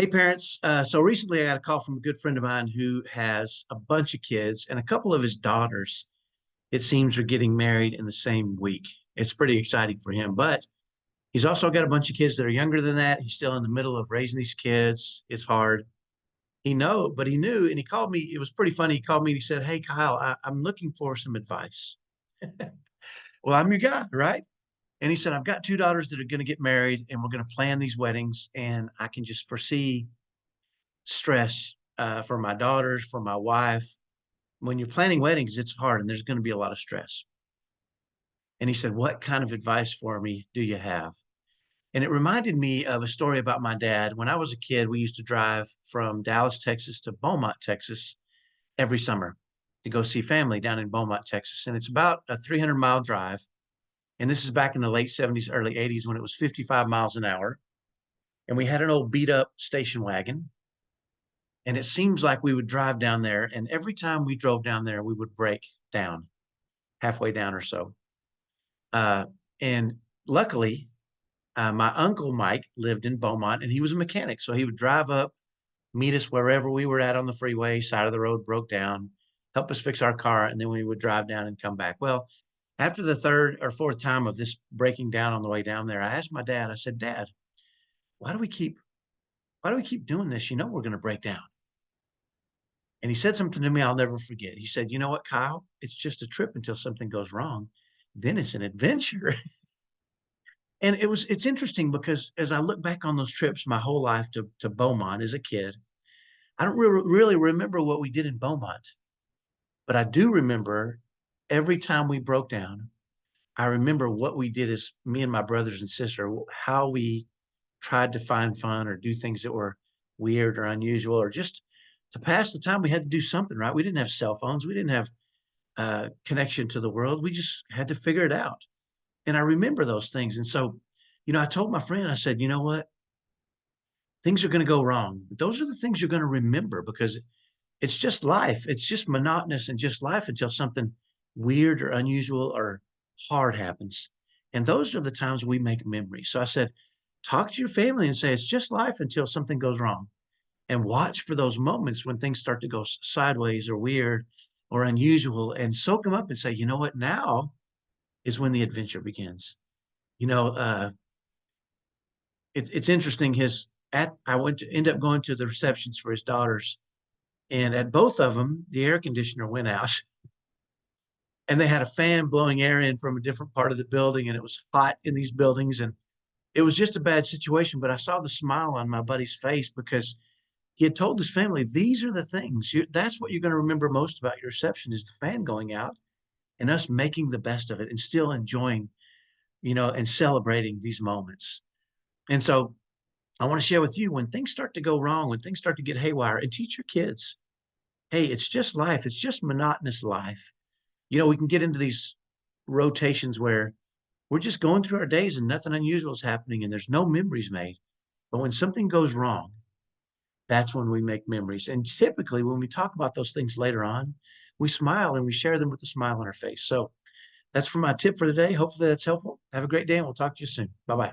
Hey parents, so recently I got a call from a good friend of mine who has a bunch of kids, and a couple of his daughters, it seems, are getting married in the same week. It's pretty exciting for him, but he's also got a bunch of kids that are younger than that. He's still in the middle of raising these kids. It's hard. But he knew, and he called me. It was pretty funny. He called me and he said, "Hey Kyle, I'm looking for some advice." Well, I'm your guy, right? And he said, "I've got two daughters that are going to get married, and we're going to plan these weddings, and I can just foresee stress for my daughters, for my wife. When you're planning weddings, it's hard and there's going to be a lot of stress." And he said, "What kind of advice for me do you have?" And it reminded me of a story about my dad. When I was a kid, we used to drive from Dallas, Texas to Beaumont, Texas every summer to go see family down in Beaumont, Texas. And it's about a 300-mile drive. And this is back in the late 70s, early 80s when it was 55 miles an hour. And we had an old beat up station wagon. And it seems like we would drive down there, and every time we drove down there, we would break down halfway down or so. Uh, and luckily, my uncle Mike lived in Beaumont, and he was a mechanic, so he would drive up, meet us wherever we were at on the freeway, side of the road broke down, help us fix our car, and then we would drive down and come back. Well, after the third or fourth time of this breaking down on the way down there, I asked my dad. I said, "Dad, why do we keep why do we keep doing this? You know we're going to break down." And he said something to me I'll never forget. He said, "You know what, Kyle? It's just a trip until something goes wrong. Then it's an adventure." And it's interesting because as I look back on those trips my whole life to Beaumont as a kid, I don't really remember what we did in Beaumont, but I do remember every time we broke down. I remember what we did as me and my brothers and sister, how we tried to find fun or do things that were weird or unusual or just to pass the time. We had to do something, right? We didn't have cell phones. We didn't have connection to the world. We just had to figure it out. And I remember those things. And so, I told my friend, I said, "You know what? Things are going to go wrong. But those are the things you're going to remember because it's just life. It's just monotonous and just life until something weird or unusual or hard happens. And those are the times we make memories." So I said, talk to your family and say, it's just life until something goes wrong, and watch for those moments when things start to go sideways or weird or unusual, and soak them up and say, "You know what? Now is when the adventure begins." You know, it's interesting. I went to end up going to the receptions for his daughters, and at both of them, the air conditioner went out, and they had a fan blowing air in from a different part of the building, and it was hot in these buildings, and it was just a bad situation. But I saw the smile on my buddy's face because he had told his family, "These are the things. That's what you're going to remember most about your reception is the fan going out and us making the best of it and still enjoying, and celebrating these moments." And so I want to share with you when things start to go wrong, when things start to get haywire, and teach your kids, hey, it's just life. It's just monotonous life. We can get into these rotations where we're just going through our days and nothing unusual is happening and there's no memories made. But when something goes wrong, that's when we make memories. And typically, when we talk about those things later on, we smile and we share them with a smile on our face. So that's for my tip for the day. Hopefully, that's helpful. Have a great day, and we'll talk to you soon. Bye bye.